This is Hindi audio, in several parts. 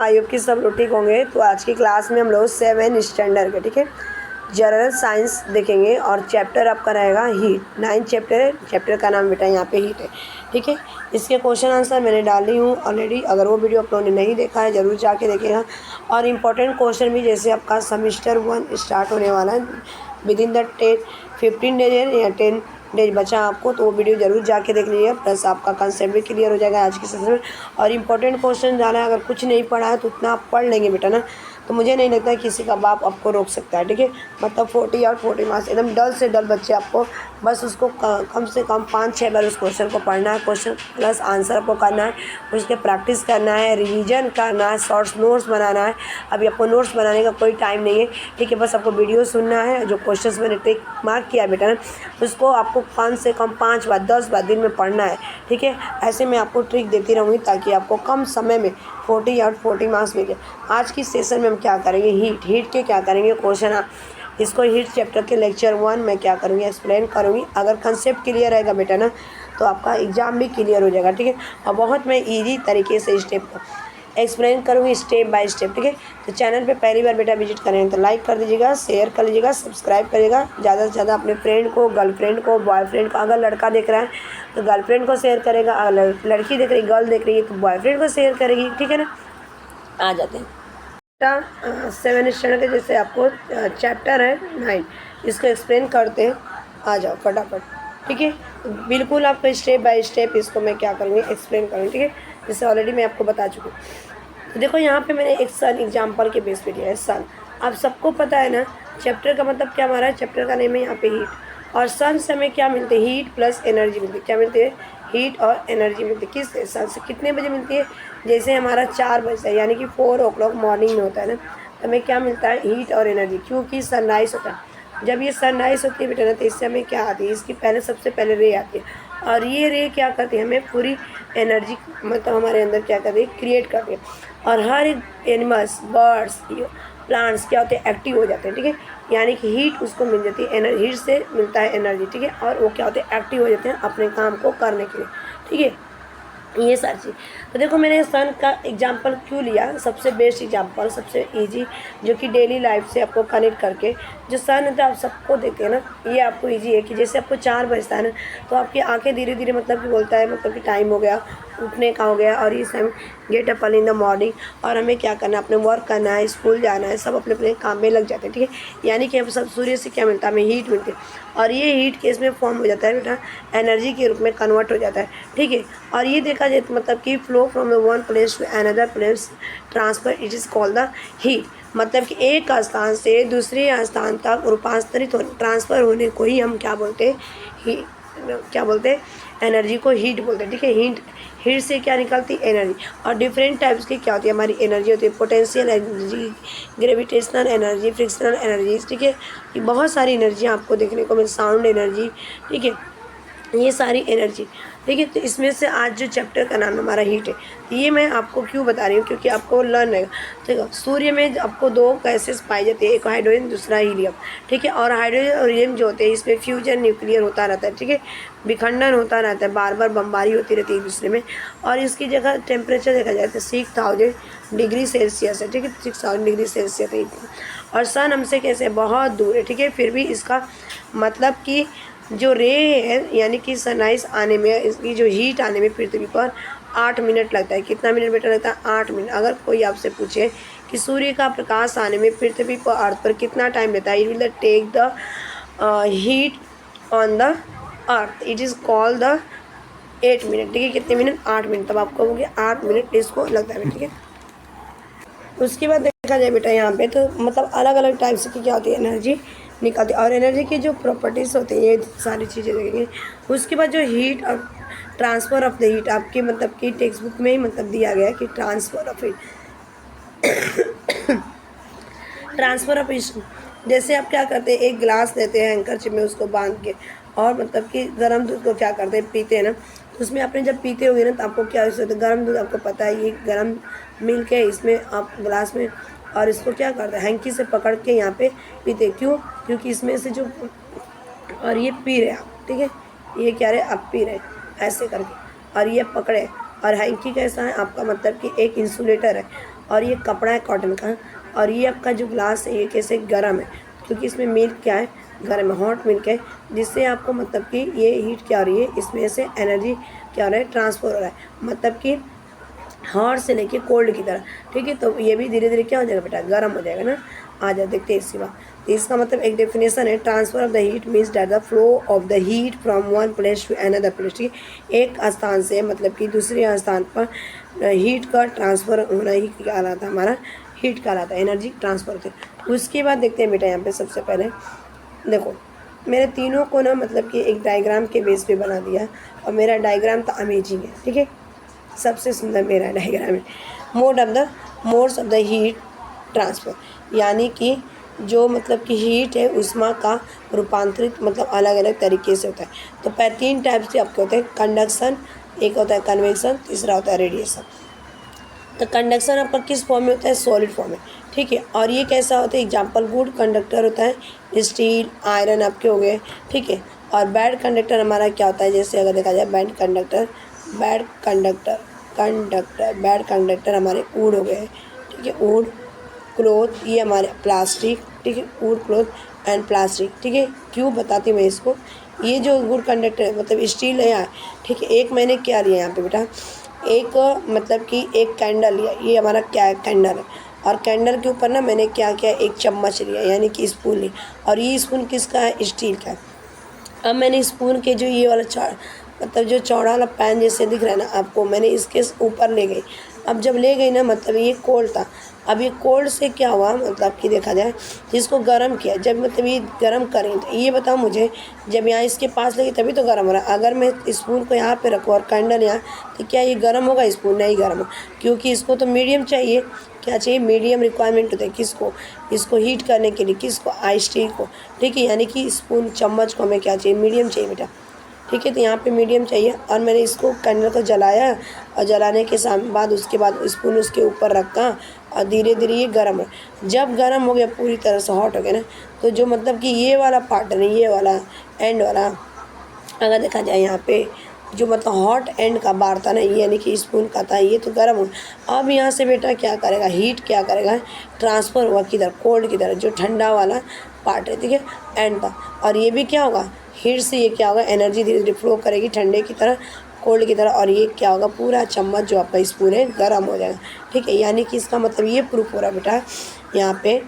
आई होप कि सब लोग ठीक होंगे। तो आज की क्लास में हम लोग 7 स्टैंडर्ड के, ठीक है, जनरल साइंस देखेंगे और चैप्टर आपका रहेगा हीट। 9 चैप्टर है, चैप्टर का नाम बेटा यहाँ पे हीट है, ठीक है। इसके क्वेश्चन आंसर मैंने डाली हूँ ऑलरेडी। अगर वो वीडियो आप लोगों ने नहीं देखा है ज़रूर जाके देखेगा। और इम्पोर्टेंट क्वेश्चन भी, जैसे आपका सेमेस्टर 1 स्टार्ट होने वाला है विद इन द 15 डेज है या 10 डेज बचा आपको, तो वो वीडियो जरूर जाके देख लीजिए। प्लस आपका कंसेप्ट भी क्लियर हो जाएगा आज की सेशन में। और इम्पोर्टेंट क्वेश्चन जाना है, अगर कुछ नहीं पढ़ा है तो उतना आप पढ़ लेंगे बेटा ना, तो मुझे नहीं लगता है किसी का बाप आपको रोक सकता है, ठीक है। मतलब 40 और 40 मार्क्स एकदम डल से डल बच्चे आपको बस उसको कम से कम 5-6 बार उस क्वेश्चन को पढ़ना है, क्वेश्चन प्लस आंसर आपको करना है, उसके प्रैक्टिस करना है, रिवीजन करना है, शॉर्ट्स नोट्स बनाना है। अभी आपको नोट्स बनाने का कोई टाइम नहीं है, ठीक है। बस आपको वीडियो सुनना है, जो क्वेश्चंस मैंने टिक मार्क किया बेटा ना उसको आपको कम से कम 5 बार 10 बार दिन में पढ़ना है, ठीक है। ऐसे मैं आपको ट्रिक देती रहूँगी ताकि आपको कम समय में 40 या 40 मार्क्स मिले। आज की सेशन में हम क्या करेंगे, हीट के क्या करेंगे क्वेश्चन। इसको हीट चैप्टर के लेक्चर 1 में क्या करूँगी, एक्सप्लेन करूँगी। अगर कंसेप्ट क्लियर रहेगा बेटा ना तो आपका एग्ज़ाम भी क्लियर हो जाएगा, ठीक है। और बहुत मैं ईजी तरीके से स्टेप एक्सप्लेन करूँगी, स्टेप बाय स्टेप, ठीक है। तो चैनल पे पहली बार बेटा विजिट करें तो लाइक कर दीजिएगा, शेयर कर लीजिएगा, सब्सक्राइब करिएगा। ज़्यादा से ज़्यादा अपने फ्रेंड को, गर्लफ्रेंड को, बॉयफ्रेंड को, अगर लड़का देख रहा है तो गर्लफ्रेंड को शेयर करेगा, अगर लड़की देख रही, गर्ल देख रही है तो बॉयफ्रेंड को शेयर करेगी, ठीक है ना। आ जाते हैं 7 स्टैंडर्ड के, जैसे आपको चैप्टर है 9, इसको एक्सप्लेन करते हैं। आ जाओ फटाफट, ठीक है। बिल्कुल आपको स्टेप बाय स्टेप इसको मैं क्या करूँगी, एक्सप्लेन करूँगी, ठीक है। जैसे ऑलरेडी मैं आपको बता चुकी हूँ। तो देखो यहाँ पे मैंने एक सन एग्जाम्पल के बेस पे दिया है। सन, आप सबको पता है ना चैप्टर का मतलब क्या हमारा चैप्टर का नेम है यहाँ पे हीट। और सन से हमें क्या मिलते हैं, हीट प्लस एनर्जी मिलती है। क्या मिलती है, हीट और एनर्जी मिलती है। किस सन से कितने बजे मिलती है, जैसे हमारा 4 बजता है यानी कि 4 o'clock मॉर्निंग में होता है ना, तो हमें क्या मिलता है, हीट और एनर्जी। क्योंकि सनराइज़ होता है, जब ये सनराइज़ होती है बेटा ना तो इससे हमें क्या आती है, इसकी पहले सबसे पहले रे आती है। और ये रे क्या करती है, हमें पूरी एनर्जी मतलब हमारे अंदर क्या करती है, क्रिएट करती है। और हर एक एनिमल्स, बर्ड्स, प्लांट्स क्या होते हैं, एक्टिव हो जाते हैं, ठीक है। यानी कि हीट उसको मिल जाती है, एनर्जी हीट से मिलता है एनर्जी, ठीक है। और वो क्या होते हैं, एक्टिव हो जाते हैं अपने काम को करने के लिए, ठीक है। ये सारी चीज़। तो देखो मैंने सन का एग्जांपल क्यों लिया, सबसे बेस्ट एग्जांपल, सबसे इजी, जो कि डेली लाइफ से आपको कनेक्ट करके, जो सन है तो आप सबको देखते हैं ना, ये आपको इजी है कि जैसे आपको 4 बजता है ना तो आपकी आंखें धीरे धीरे मतलब कि बोलता है मतलब कि टाइम हो गया, उठने का हो गया। और इस time get up early in the morning, और हमें क्या करना है, अपने वर्क करना है, स्कूल जाना है, सब अपने अपने काम में लग जाते हैं, ठीक है। यानी कि हम सब सूर्य से क्या मिलता है, हमें हीट मिलती है। और ये हीट केस में फॉर्म हो जाता है बेटा, एनर्जी के रूप में कन्वर्ट हो जाता है, ठीक है। और ये देखा जाए तो मतलब कि flow from the one place to another place transfer, it is called the heat. मतलब कि एक स्थान से दूसरे स्थान तक रूपांतरित होने, ट्रांसफ़र होने को ही हम क्या बोलते हैं, क्या बोलते हैं, एनर्जी को हीट बोलते हैं, ठीक है। हीट से क्या निकलती है, एनर्जी। और डिफरेंट टाइप्स की क्या होती है हमारी एनर्जी, होती है potential energy, gravitational energy, frictional energy, ठीक है। ये बहुत सारी एनर्जियाँ आपको देखने को मिल, साउंड एनर्जी, ठीक है, ये सारी एनर्जी, ठीक है। तो इसमें से आज जो चैप्टर का नाम हमारा हीट है, ये मैं आपको क्यों बता रही हूँ, क्योंकि आपको लर्न है, ठीक है। सूर्य में आपको 2 गैसेस पाई जाती है, एक हाइड्रोजन, दूसरा हीलियम, ठीक है। और हाइड्रोजन और हीलियम जो होते हैं इसमें फ्यूजन न्यूक्लियर होता रहता है, ठीक है, विखंडन होता रहता है, बार बार बमबारी होती रहती है एक दूसरे में। और इसकी जगह टेम्परेचर देखा जाए तो 6000 डिग्री सेल्सियस है, ठीक है, 6000 डिग्री सेल्सियस है। और सन हमसे कैसे बहुत दूर है, ठीक है, फिर भी इसका मतलब कि जो रे है यानी कि सनराइज आने में, इसकी जो हीट आने में पृथ्वी पर 8 मिनट लगता है। कितना मिनट बेटा लगता है, 8 मिनट। अगर कोई आपसे पूछे कि सूर्य का प्रकाश आने में पृथ्वी पर, अर्थ पर कितना टाइम लेता है, it will take the heat on the earth, it is called the 8 minute, ठीक है। कितने मिनट, 8 मिनट। तब आप कहोगे 8 मिनट इसको लगता है, ठीक है। उसके बाद देखा जाए बेटा यहाँ पे तो मतलब अलग अलग टाइप्स की क्या होती है, एनर्जी निकलती है। और एनर्जी की जो प्रॉपर्टीज़ होती है ये सारी चीज़ें देखेंगे। उसके बाद जो हीट और ट्रांसफ़र ऑफ द हीट, आपके मतलब कि टेक्स्ट बुक में ही मतलब दिया गया है कि transfer of heat, transfer of heat, जैसे आप क्या करते हैं, एक गिलास लेते हैं हैंकरचिप में उसको बांध के, और मतलब कि गर्म दूध को क्या करते हैं, पीते हैं ना, तो उसमें आपने जब पीते होगे ना तो आपको क्या होता है, गर्म दूध आपको पता है ये गर्म मिल्क है, इसमें आप गिलास में, और इसको क्या करते हैं, हैंकी से पकड़ के यहाँ पे पीते। क्यों, क्योंकि इसमें से जो, और ये पी रहे आप, ठीक है, ये क्या रहे आप पी रहे ऐसे करके, और ये पकड़े। और हैंकी कैसा है आपका, मतलब कि एक इंसुलेटर है, और ये कपड़ा है कॉटन का, और ये आपका जो ग्लास है ये कैसे गर्म है, क्योंकि इसमें मिल्क क्या है, गर्म है, हॉट मिल्क है, जिससे आपको मतलब कि ये हीट क्या हो रही है, इसमें से एनर्जी क्या हो रहा है, ट्रांसफ़र हो रहा है, मतलब कि हॉट से लेके कोल्ड की तरह। ठीक है, तो ये भी धीरे धीरे क्या हो जाएगा बेटा, गर्म हो जाएगा ना। आ जाओ देखते हैं इसके बाद। तो इसका मतलब एक डेफिनेशन है, transfer of the heat means that the flow of the heat from one place to another place. ठीक है, एक स्थान से मतलब कि दूसरे स्थान पर हीट का ट्रांसफ़र होना ही कहलाता है, हमारा हीट कहलाता है, एनर्जी ट्रांसफ़र होती है। उसके बाद देखते हैं बेटा यहाँ पे सबसे पहले देखो, मेरे तीनों को ना मतलब कि एक डायग्राम के बेस पे बना दिया, और मेरा डायग्राम तो अमेजिंग है। ठीक है, सबसे सुंदर मेरा डायग्राम है। Modes of the heat transfer, यानी कि जो मतलब कि हीट है उष्मा का रूपांतरित मतलब अलग अलग तरीके से होता है। तो 3 टाइप से आपके होते हैं, कंडक्शन, एक होता है कन्वेक्शन, तीसरा होता है रेडिएशन। तो कंडक्शन आपका किस फॉर्म में होता है, सॉलिड फॉर्म में। ठीक है, और ये कैसा होता है, एग्जाम्पल गुड कंडक्टर होता है स्टील आयरन आपके हो गए। ठीक है, और बैड कंडक्टर हमारा क्या होता है, जैसे अगर देखा जाए बैड कंडक्टर हमारे वुड हो गए। ठीक है, वुड, क्लोथ, ये हमारे प्लास्टिक। ठीक है, वुड, क्लोथ एंड प्लास्टिक। ठीक है, क्यों बताती मैं इसको, ये जो गुड कंडक्टर है मतलब स्टील है यहाँ। ठीक है, एक मैंने क्या लिया यहाँ पे बेटा, एक मतलब कि एक कैंडल लिया, ये हमारा क्या है, कैंडल है, और कैंडल के ऊपर ना मैंने क्या किया, एक चम्मच लिया यानी कि स्पून ली, और ये स्पून किसका है, स्टील का है। अब मैंने स्पून के जो ये वाला मतलब जो चौड़ा वाला पैन जैसे दिख रहा है ना आपको, मैंने इसके ऊपर ले गई। अब जब ले गई ना मतलब ये कोल्ड था, अब ये कोल्ड से क्या हुआ मतलब कि देखा जाए इसको गर्म किया, जब मतलब ये गर्म करें तो ये बताओ मुझे, जब यहाँ इसके पास लगी तभी तो गर्म हो रहा है। अगर मैं स्पून को यहाँ पे रखूँ और कैंडल यहाँ, तो क्या ये गर्म होगा, स्पून नहीं गर्म हो, क्योंकि इसको तो मीडियम चाहिए। क्या चाहिए, मीडियम रिक्वायरमेंट होता है किसको, इसको हीट करने के लिए, किसको, आइस टी को। ठीक है, यानी कि स्पून चम्मच को हमें क्या चाहिए, मीडियम चाहिए बेटा। ठीक है, तो यहाँ पे मीडियम चाहिए, और मैंने इसको कैंडल को जलाया, और जलाने के बाद उसके बाद स्पून उसके ऊपर रखा, और धीरे धीरे ये गर्म हो। जब गर्म हो गया पूरी तरह से हॉट हो गया ना, तो जो मतलब कि ये वाला पार्ट है, ये वाला एंड वाला, अगर देखा जाए यहाँ पे जो मतलब हॉट एंड का बार था ना, ये यानी कि स्पून का था, ये तो गर्म हो। अब यहाँ से बेटा क्या करेगा, हीट क्या करेगा, ट्रांसफ़र होगा किधर, कोल्ड की तरफ, जो ठंडा वाला पार्ट है। ठीक है, एंड का, और ये भी क्या होगा, हीट से ये क्या होगा, एनर्जी धीरे धीरे फ्लो करेगी ठंडे की तरह, कोल्ड की तरह, और ये क्या होगा, पूरा चम्मच जो आपका स्पून है गर्म हो जाएगा। ठीक है, यानी कि इसका मतलब ये प्रूफ हो रहा बेटा यहाँ पे,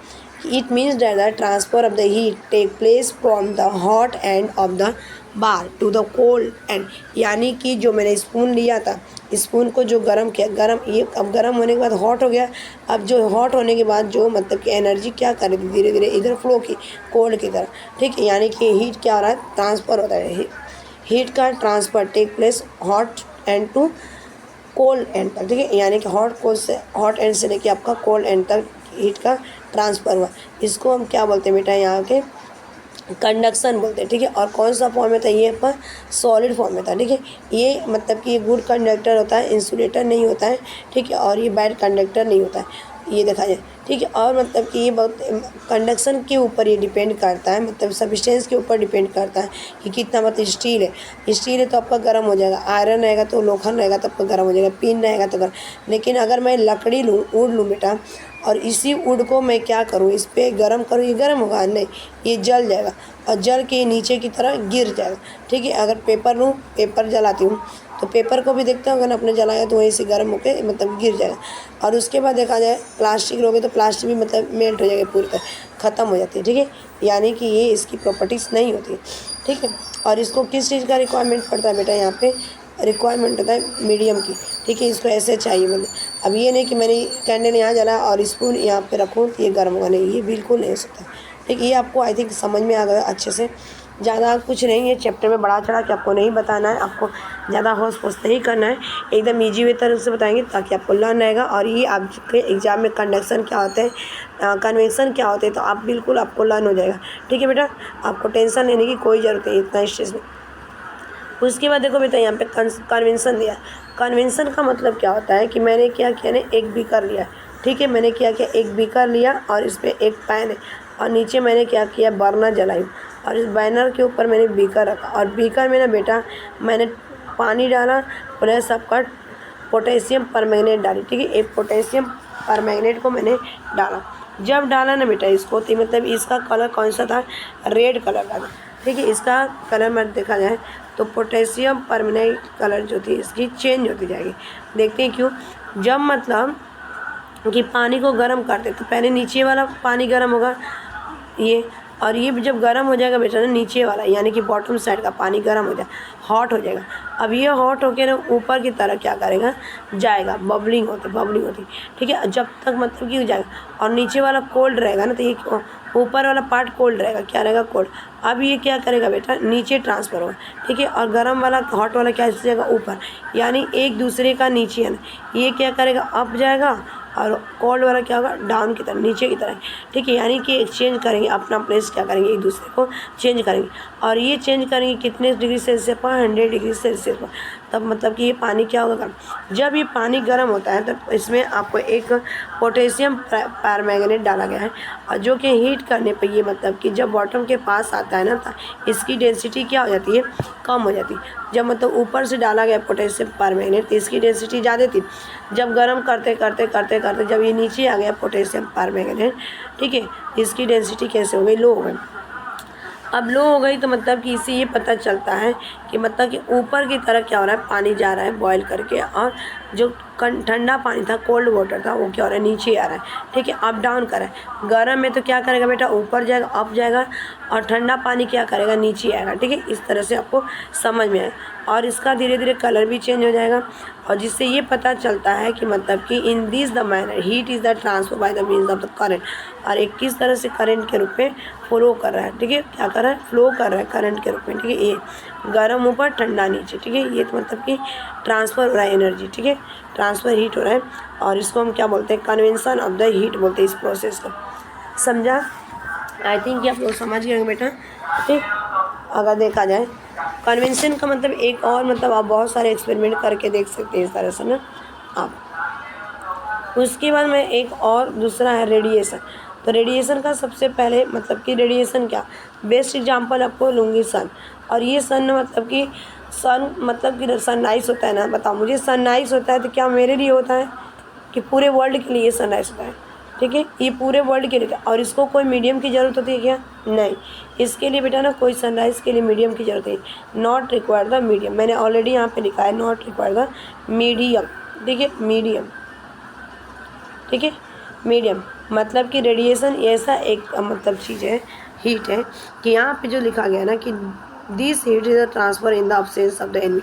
it means that the transfer of the heat take place from the hot end of the bar to the cold end, यानी कि जो मैंने स्पून लिया था, स्पून को जो गर्म किया, गर्म ये अब गर्म होने के बाद हॉट हो गया। अब जो हॉट होने के बाद जो मतलब कि एनर्जी क्या कर रही थी, धीरे धीरे इधर फ्लो की, कोल्ड की तरफ। ठीक है, यानी कि हीट क्या हो रहा है, ट्रांसफ़र होता है, हीट का transfer take place hot end to cold end तक। ठीक है, यानी कि हॉट एंड से लेके आपका कोल्ड एंड तक हीट का ट्रांसफ़र हुआ। इसको हम क्या बोलते हैं बेटा, यहाँ के कंडक्शन बोलते हैं। ठीक है, और कौन सा फॉर्म में था, ये पर सॉलिड फॉर्म में था। ठीक है, ये मतलब कि ये गुड कंडक्टर होता है, इंसुलेटर नहीं होता है। ठीक है, और ये बैड कंडक्टर नहीं होता है, ये देखा जाए। ठीक है, और मतलब कि ये बहुत कंडक्शन के ऊपर ये डिपेंड करता है, मतलब सब्सटेंस के ऊपर डिपेंड करता है कि कितना, मतलब स्टील है तो आपका गर्म हो जाएगा, आयरन रहेगा तो लोखंड रहेगा तो आपका गर्म हो जाएगा, पिन रहेगा तो गर्म। लेकिन अगर मैं लकड़ी लूँ, वुड लूँ बेटा, और इसी वुड को मैं क्या करूँ, इस पर गर्म करूँ, ये गर्म होगा नहीं, ये जल जाएगा, और जल के नीचे की तरह गिर जाएगा। ठीक है, अगर पेपर लूँ, पेपर जलाती हूँ तो पेपर को भी देखते हो, अगर आपने जलाया तो वहीं से गर्म होकर मतलब गिर जाएगा। और उसके बाद देखा जाए प्लास्टिक लोगे तो प्लास्टिक भी मतलब मेल्ट हो जाएगी, पूरी तरह ख़त्म हो जाती है। ठीक है, यानी कि ये इसकी प्रॉपर्टीज़ नहीं होती। ठीक है, और इसको किस चीज़ का रिक्वायरमेंट पड़ता है बेटा, यहाँ पे रिक्वायरमेंट होता है मीडियम की। ठीक है, इसको ऐसे चाहिए मतलब, अब ये नहीं कि मैंने कैंडल यहाँ जला और स्पून यहाँ पे रखूँ तो ये गर्म होगा, नहीं, ये बिल्कुल नहीं हो सकता। ठीक है, ये आपको आई थिंक समझ में आ गया अच्छे से। ज़्यादा कुछ नहीं है चैप्टर में, बढ़ा चढ़ा के आपको नहीं बताना है, आपको ज़्यादा होश पोश नहीं करना है, एकदम ईजी वे तरह से बताएंगे ताकि आपको लर्न रहेगा। और ये आपके एग्ज़ाम में कंडक्शन क्या होते हैं, कन्वेक्शन क्या होते हैं, तो आप बिल्कुल आपको लर्न हो जाएगा। ठीक है बेटा, आपको टेंशन लेने की कोई ज़रूरत नहीं इतना स्ट्रेस में। उसके बाद देखो बेटा यहाँ पे कन्वेंशन दिया। कन्वेंशन का मतलब क्या होता है कि मैंने क्या किया ना, एक बीकर लिया। ठीक है, मैंने क्या किया, एक बीकर लिया और इस पर एक पैन है, और नीचे मैंने क्या किया, बर्नर जलाई, और इस बर्नर के ऊपर मैंने बीकर रखा, और बीकर में ना बेटा मैंने पानी डाला प्लस आपका पोटेशियम परमैंगनेट डाली। ठीक है, एक पोटेशियम परमैंगनेट को मैंने डाला। जब डाला ना बेटा इसको, तो मतलब इसका कलर कौन सा था, रेड कलर का था। ठीक है, इसका कलर में देखा जाए तो पोटेशियम परमैंगनेट कलर जो थी इसकी चेंज होती जाएगी। देखते हैं क्यों। जब मतलब कि पानी को गर्म करते तो पहले नीचे वाला पानी गर्म होगा ये, और ये जब गर्म हो जाएगा बेटा ना नीचे वाला यानी कि बॉटम साइड का पानी गर्म हो जाए, हॉट हो जाएगा। अब ये हॉट होकर ना ऊपर की तरफ क्या करेगा, जाएगा, बबलिंग होती। ठीक है, जब तक मतलब कि हो जाएगा, और नीचे वाला कोल्ड रहेगा ना, तो ये ऊपर वाला पार्ट कोल्ड रहेगा, क्या रहेगा, कोल्ड। अब ये क्या करेगा बेटा, नीचे ट्रांसफ़र होगा। ठीक है, और गर्म वाला हॉट वाला क्या जाएगा, ऊपर, यानी एक दूसरे का नीचे है ना, ये क्या करेगा, अप जाएगा, और कोल्ड वाला क्या होगा, डाउन की तरफ, नीचे की तरफ। ठीक है, यानी कि एक्सचेंज करेंगे, अपना प्लेस क्या करेंगे, एक दूसरे को चेंज करेंगे। और ये चेंज करेंगे कितने डिग्री सेल्सियस पर, 100 डिग्री सेल्सियस पर। तब मतलब कि ये पानी क्या होगा, जब ये पानी गर्म होता है तो इसमें आपको एक पोटेशियम परमैंगनेट डाला गया है, और जो कि हीट करने पर ये मतलब कि जब बॉटम के पास आता है ना, तो इसकी डेंसिटी क्या हो जाती है, कम हो जाती है। जब मतलब ऊपर से डाला गया पोटेशियम परमैंगनेट तो इसकी डेंसिटी ज़्यादा थी। जब गर्म करते जब ये नीचे आ गया पोटेशियम परमैंगनेट, ठीक है, इसकी डेंसिटी कैसे हो गई, लो हो गई। अब लो हो गई तो मतलब कि इससे ये पता चलता है कि मतलब कि ऊपर की तरफ क्या हो रहा है, पानी जा रहा है बॉयल करके, और जो ठंडा पानी था, कोल्ड वाटर था, वो क्या हो रहा है, नीचे आ रहा है। ठीक है, अप डाउन कर रहा है। गर्म में तो क्या करेगा बेटा, ऊपर जाएगा, अप जाएगा, और ठंडा पानी क्या करेगा, नीचे आएगा। ठीक है, इस तरह से आपको समझ में आए, और इसका धीरे धीरे कलर भी चेंज हो जाएगा, और जिससे ये पता चलता है कि मतलब कि in this the manner heat is the transfer by the means of the current, और एक किस तरह से करंट के रूप में फ्लो कर रहा है। ठीक है, क्या कर रहा है, फ्लो कर रहा है करंट के रूप में। ठीक है, ये गर्म ऊपर, ठंडा नीचे। ठीक है, ये तो मतलब कि ट्रांसफ़र हो रहा है एनर्जी। ठीक है, ट्रांसफ़र हीट हो रहा है, और इसको हम क्या बोलते हैं, कन्वेंशन ऑफ द हीट बोलते हैं इस प्रोसेस को। समझा, आई थिंक कि आप लोग समझ गए बेटा। ठीक, अगर देखा जाए कन्वेंशन का मतलब एक और मतलब आप बहुत सारे एक्सपेरिमेंट करके देख सकते हैं इस तरह से ना आप। उसके बाद में एक और दूसरा है रेडिएशन। तो रेडिएशन का सबसे पहले मतलब कि रेडिएशन क्या, बेस्ट एग्जांपल आपको लूँगी सन। और ये सन मतलब कि सनराइज़ होता है ना, बताओ मुझे, सनराइज़ होता है तो क्या मेरे लिए होता है कि पूरे वर्ल्ड के लिए सनराइज़ होता है। ठीक है, ये पूरे वर्ल्ड के लिए, और इसको कोई मीडियम की ज़रूरत होती है क्या, नहीं। इसके लिए बेटा ना कोई सनराइज़ के लिए मीडियम की ज़रूरत है, नॉट रिक्वायर द मीडियम। मैंने ऑलरेडी यहाँ पे लिखा है नॉट रिक्वायर द मीडियम। ठीक है, मीडियम। ठीक है, मीडियम मतलब कि रेडिएशन ऐसा एक मतलब चीज़ है, हीट है, कि यहाँ पे जो लिखा गया ना कि this heat is a transfer in the absence of the enemy.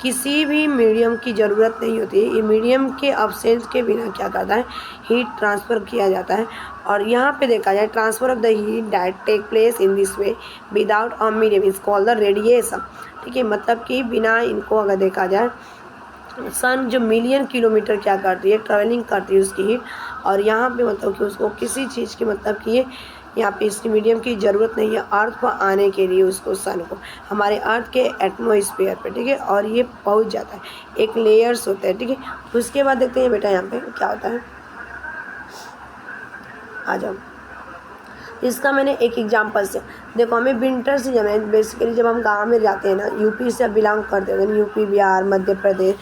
किसी भी मीडियम की ज़रूरत नहीं होती है, ये मीडियम के अब्सेंस के बिना क्या करता है, हीट ट्रांसफ़र किया जाता है। और यहाँ पे देखा जाए transfer of the heat that take place in this way without a medium is called the radiation. ठीक है, मतलब कि बिना इनको अगर देखा जाए, सन जो मिलियन किलोमीटर क्या करती है, ट्रैवलिंग करती है उसकी हीट, और यहाँ पे मतलब कि उसको किसी चीज़ की मतलब कि ये यहाँ पे इसकी मीडियम की ज़रूरत नहीं है अर्थ पर आने के लिए, उसको सन को हमारे अर्थ के एटमॉस्फेयर पे। ठीक है, और ये पहुँच जाता है, एक लेयर्स होते हैं। ठीक है, उसके बाद देखते हैं बेटा यहाँ पे क्या होता है, आ जाओ। इसका मैंने एक एग्जांपल से देखो, हमें विंटर सीजन है बेसिकली, जब हम गांव में जाते हैं ना, यूपी से बिलोंग करते हैं, यूपी, बिहार, मध्य प्रदेश,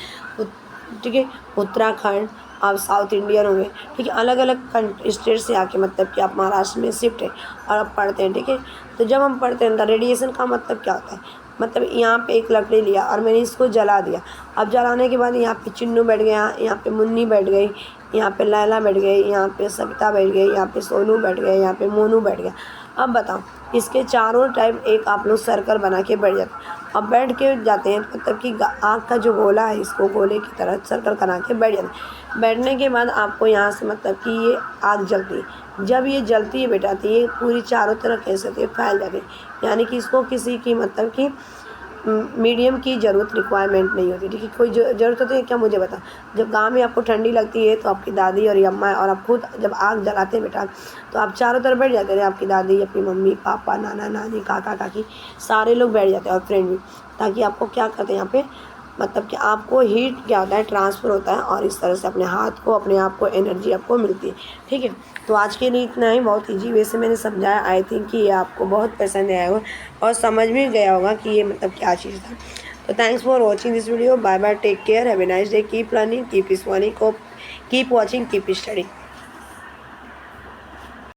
ठीक है, उत्तराखंड, आप साउथ इंडियन होंगे। ठीक है, अलग अलग स्टेट से आके मतलब कि आप महाराष्ट्र में शिफ्ट है और आप पढ़ते हैं। ठीक है, तो जब हम पढ़ते हैं तो रेडिएशन का मतलब क्या होता है, मतलब यहाँ पे एक लकड़ी लिया और मैंने इसको जला दिया। अब जलाने के बाद यहाँ पे चिन्नू बैठ गया, यहाँ पे मुन्नी बैठ गई, यहाँ पे लैला बैठ गई, यहाँ पे सविता बैठ गई, यहाँ पे सोनू बैठ गए, यहाँ पे मोनू बैठ गया। अब बताओ, इसके चारों टाइप एक आप लोग सर्कल बना के बैठ जाते हैं। अब बैठ के जाते हैं मतलब कि आग का जो गोला है, इसको गोले की तरह सर्कल बना के बैठ जाते हैं। बैठने के बाद आपको यहाँ से मतलब कि ये आग जलती है। जब ये जलती है बेटा तो ये पूरी चारों तरफ कैसे होती है, फैल जाती है, यानी कि इसको किसी की मतलब कि मीडियम की ज़रूरत रिक्वायरमेंट नहीं होती। ठीक है, कोई ज़रूरत होती है क्या, मुझे बता। जब गांव में आपको ठंडी लगती है तो आपकी दादी और अम्मा और आप खुद जब आग जलाते हैं बेटा, तो आप चारों तरफ बैठ जाते हैं, आपकी दादी, अपनी मम्मी, पापा, नाना नानी, काका काकी, सारे लोग बैठ जाते हैं, और फ्रेंड भी, ताकि आपको क्या करते हैं यहाँ पे, मतलब कि आपको हीट क्या होता है, ट्रांसफ़र होता है, और इस तरह से अपने हाथ को, अपने आप को एनर्जी आपको मिलती है। ठीक है, तो आज के लिए इतना ही, बहुत ईजी वे से मैंने समझाया। आई थिंक कि ये आपको बहुत पसंद आया होगा और समझ में गया होगा कि ये मतलब क्या चीज़ था। तो thanks for watching this video. Bye bye, take care, have a nice day, keep learning, keep smiling, keep watching, keep study.